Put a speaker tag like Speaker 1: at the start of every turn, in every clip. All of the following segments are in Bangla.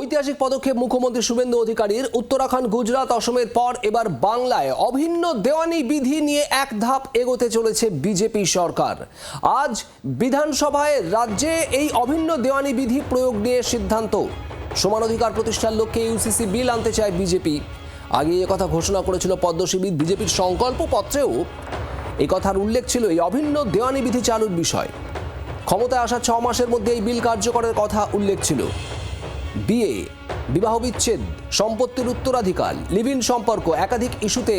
Speaker 1: ঐতিহাসিক পদক্ষেপ মুখ্যমন্ত্রী শুভেন্দু অধিকারীর। উত্তরাখণ্ড, গুজরাট, অসমের পর এবার বাংলায় অভিন্ন দেওয়ানি বিধি নিয়ে এক ধাপ এগোতে চলেছে বিজেপি সরকার। আজ বিধানসভায় রাজ্যে এই অভিন্ন দেওয়ানি বিধি প্রয়োগ নিয়ে সিদ্ধান্ত। সমান অধিকার প্রতিষ্ঠার লক্ষ্যে ইউসিসি বিল আনতে চায় বিজেপি। আগে কথা ঘোষণা করেছিল পদ্মশিবির। বিজেপির সংকল্প পত্রেও এই কথার উল্লেখ ছিল এই অভিন্ন দেওয়ানি বিধি চালুর বিষয়। ক্ষমতায় আসা 6 মাসের মধ্যে এই বিল কার্যকরের কথা উল্লেখ ছিল। বিয়ে, বিবাহ বিচ্ছেদ, সম্পত্তির উত্তরাধিকার, লিভ ইন সম্পর্ক, একাধিক ইস্যুতে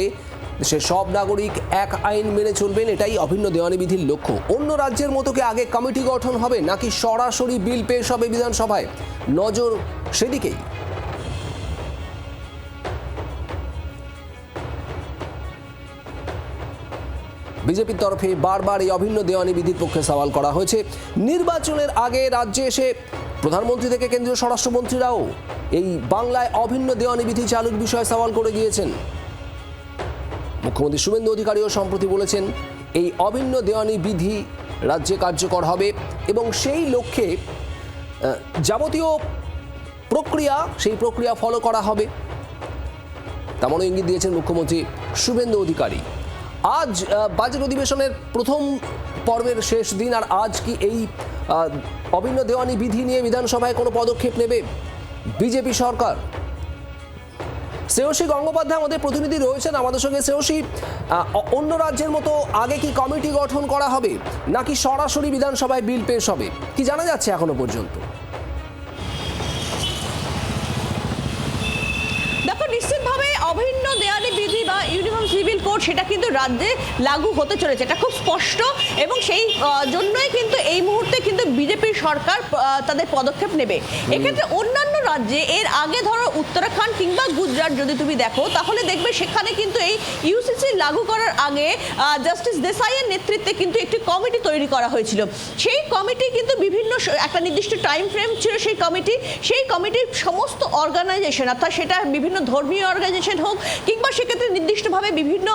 Speaker 1: দেশের সব নাগরিক এক আইন মেনে চলবেন, এটাই অভিন্ন দেওয়ানি বিধির লক্ষ্য। অন্য রাজ্যের মতো কি আগে কমিটি গঠন হবে নাকি সরাসরি বিল পেশ হবে বিধানসভায়? নজর সেদিকেই। বিজেপির তরফে বারবার এই অভিন্ন দেওয়ানি বিধির পক্ষে সওয়াল করা হয়েছে। নির্বাচনের আগে রাজ্যে এসে প্রধানমন্ত্রী থেকে কেন্দ্রীয় স্বরাষ্ট্রমন্ত্রীরাও এই বাংলায় অভিন্ন দেওয়ানি বিধি চালুর বিষয়ে সওয়াল করে গিয়েছেন। মুখ্যমন্ত্রী শুভেন্দু অধিকারীও সম্প্রতি বলেছেন এই অভিন্ন দেওয়ানি বিধি রাজ্যে কার্যকর হবে এবং সেই লক্ষ্যে যাবতীয় সেই প্রক্রিয়া ফলো করা হবে, তেমনও ইঙ্গিত দিয়েছেন মুখ্যমন্ত্রী শুভেন্দু অধিকারী। আজ বাজেট অধিবেশনের প্রথম পর্বের শেষ দিন, আর আজ কি এই অভিন্ন দেওয়ানি বিধি নিয়ে বিধানসভায় কোনো পদক্ষেপ নেবে বিজেপি সরকার? শ্রেয়সী গঙ্গোপাধ্যায় আমাদের প্রতিনিধি রয়েছেন আমাদের সঙ্গে। শ্রেয়সী, অন্য রাজ্যের মতো আগে কি কমিটি গঠন করা হবে নাকি সরাসরি বিধানসভায় বিল পেশ হবে, কি জানা যাচ্ছে এখনো পর্যন্ত?
Speaker 2: নিশ্চিতভাবে অভিন্ন দেওয়ানি বিধি বা ইউনিফর্ম সিভিল কোড সেটা কিন্তু রাজ্যে লাগু হতে চলেছে, এটা খুব স্পষ্ট। এবং সেই জন্যই কিন্তু এই মুহূর্তে কিন্তু বিজেপি সরকার তাদের পদক্ষেপ নেবে। এক্ষেত্রে অন্যান্য রাজ্যে এর আগে ধরো উত্তরাখণ্ড কিংবা গুজরাট যদি তুমি দেখো, তাহলে দেখবে সেখানে কিন্তু এই ইউসিসি লাগু করার আগে জাস্টিস দেসাইয়ের নেতৃত্বে কিন্তু একটি কমিটি তৈরি করা হয়েছিল। সেই কমিটি কিন্তু বিভিন্ন একটা নির্দিষ্ট টাইম ফ্রেম ছিল সেই কমিটির সমস্ত অর্গানাইজেশন, অর্থাৎ সেটা বিভিন্ন ধর্মীয় অর্গানাইজেশন হোক কিংবা সেক্ষেত্রে নির্দিষ্টভাবে বিভিন্ন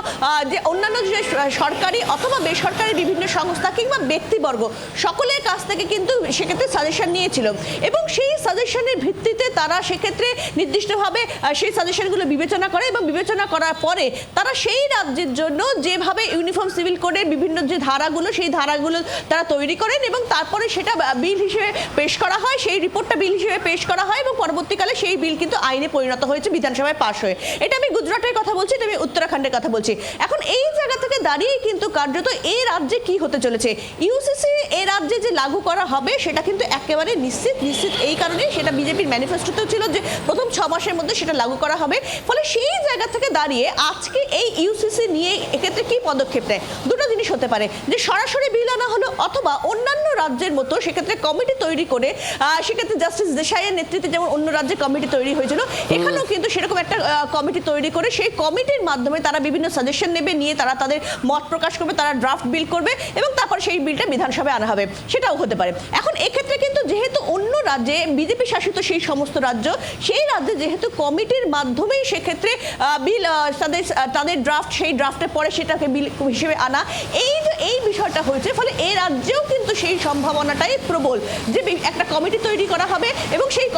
Speaker 2: যে অন্যান্য যে সরকারি অথবা বেসরকারি বিভিন্ন সংস্থা কিংবা ব্যক্তিবর্গ সকলের কাছ থেকে কিন্তু সেক্ষেত্রে সাজেশন নিয়েছিল এবং সেই সাজেশনের ভিত্তিতে তারা সেক্ষেত্রে নির্দিষ্টভাবে সেই সাজেশনগুলো বিবেচনা করে এবং বিবেচনা করার পরে তারা সেই রাজ্যের জন্য যেভাবে ইউনিফর্ম সিভিল কোডের বিভিন্ন যে ধারাগুলো সেই ধারাগুলো তারা তৈরি করেন এবং তারপরে সেটা বিল হিসেবে পেশ করা হয়, সেই রিপোর্টটা বিল হিসেবে পেশ করা হয় এবং পরবর্তীকালে সেই বিল কিন্তু আইনে পরিণত হয়েছে বিধানসভায় পাশ হয়ে। এটা আমি গুজরাটের কথা বলছি, এটা আমি উত্তরাখণ্ডের কথা বলছি। এখন এই জায়গা থেকে দাঁড়িয়ে কিন্তু কার্যত এই রাজ্যে কি হতে চলেছে, ইউসিসি এই রাজ্যে যে লাগু করা হবে সেটা কিন্তু একেবারে নিশ্চিত এই কারণেই সেটা বিজেপির ম্যানিফেস্টোতেও ছিল যে প্রথম 6 মাসের মধ্যে সেটা লাগু করা হবে। ফলে সেই জায়গা থেকে দাঁড়িয়ে আজকে এই ইউসিসি নিয়ে এক্ষেত্রে কি পদক্ষেপ নেয়, দুটো জিনিস হতে পারে, যে সরাসরি বিল আনা হলো অথবা অন্যান্য রাজ্যের মতো সেক্ষেত্রে কমিটি তৈরি করে সেক্ষেত্রে জাস্টিস দেসাইয়ের নেতৃত্বে যেমন অন্য রাজ্যে কমিটি তৈরি হয়েছিল, এখানেও কিন্তু সেরকম একটা কমিটি তৈরি করে সেই কমিটির মাধ্যমে তারা বিভিন্ন সাজেশন নেবে, নিয়ে তারা তাদের মত প্রকাশ করবে, তারা ড্রাফট বিল করবে এবং তারপর সেই বিলটা বিধানসভায় আনা হবে, সেটাও হতে পারে। এখন এক্ষেত্রে কিন্তু যেহেতু অন্য রাজ্যে বিজেপি শাসিত সেই সমস্ত রাজ্য, সেই রাজ্যে যেহেতু কমিটির মাধ্যমেই সেক্ষেত্রে বিল তাদের ড্রাফট, সেই ড্রাফটের পরে সেটাকে বিল হিসেবে আনা, এই বিষয়টা হয়েছে। ফলে এই রাজ্যেও কিন্তু সেই সম্ভাবনাটাই প্রবল যে একটা কমিটি তৈরি করা হবে এবং সেই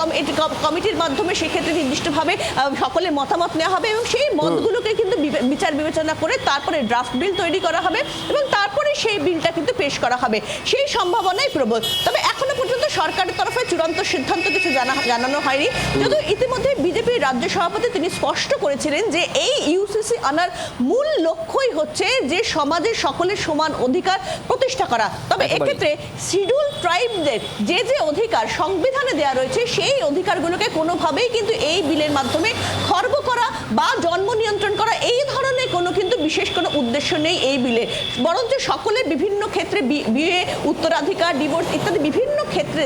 Speaker 2: কমিটির মাধ্যমে সেক্ষেত্রে নির্দিষ্টভাবে সকলের মতামত নেওয়া হবে এবং সেই মতগুলোকে কিন্তু বিচার বিবেচনা করে তারপরে ড্রাফট বিল তৈরি করা হবে এবং তারপরে সেই বিলটা কিন্তু পেশ করা হবে, সেই সম্ভাবনাই প্রবল। তবে এখনো পর্যন্ত সরকারের তরফে চূড়ান্ত সিদ্ধান্ত কিছু জানানো হয়নি, যদিও ইতিমধ্যে বিজেপির রাজ্য সভাপতি তিনি স্পষ্ট করেছিলেন যে এই ইউসিসি আনার মূল লক্ষ্যই হচ্ছে যে সমাজের সকলের সমান অধিকার প্রতিষ্ঠা করা। তবে এক্ষেত্রে শিডিউল ট্রাইবদের যে অধিকার সংবিধানে দেওয়া রয়েছে সেই অধিকারগুলোকে কোনোভাবেই কিন্তু এই বিলের মাধ্যমে খর্ব করা বা জন্ম নিয়ন্ত্রণ করা এই ধরনের কিন্তু বিশেষ কোনো উদ্দেশ্য নেই এই বিলে, বরঞ্চ সকলের বিভিন্ন ক্ষেত্রে বিয়ে, উত্তরাধিকার, ডিভোর্স ইত্যাদি বিভিন্ন ক্ষেত্রে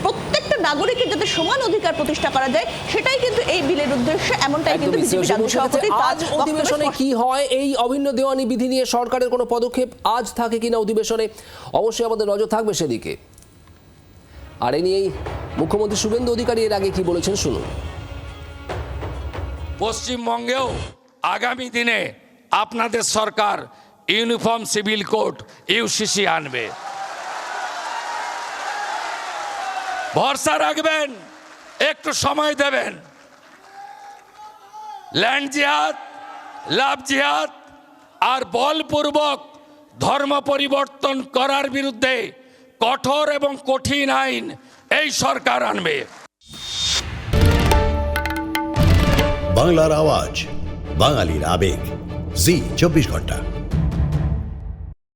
Speaker 2: প্রত্যেকটা নাগরিকের যাতে সমান অধিকার প্রতিষ্ঠা করা যায় সেটাই কিন্তু এই বিলের উদ্দেশ্য, এমনটাই কিন্তু বিজেপি রাজ্য সভাপতি।
Speaker 1: আজ অধিবেশনে কি হয় এই অভিন্ন দেওয়ানি বিধি নিয়ে সরকারের কোনো পদক্ষেপ আজ থাকে কিনা অধিবেশনে, অবশ্যই আমাদের নজর থাকবে সেদিকে। আর এ নিয়েই মুখ্যমন্ত্রী শুভেন্দু অধিকারী এর আগে কি বলেছেন শুনুন।
Speaker 3: পশ্চিমবঙ্গেও আগামী দিনে আপনাদের সরকার ইউনিফর্ম সিভিল কোড ইউসিসি আনবে, ভরসা রাখবেন। একটু সময় দেবেন। ল্যান্ড জিহাদ, লাভ জিহাদ আর বলপূর্বক ধর্ম পরিবর্তন করার বিরুদ্ধে কঠোর এবং কঠিন আইন এই সরকার আনবে।
Speaker 4: বাংলার আওয়াজ, বাঙালির আবেগ, জি 24 ঘন্টা।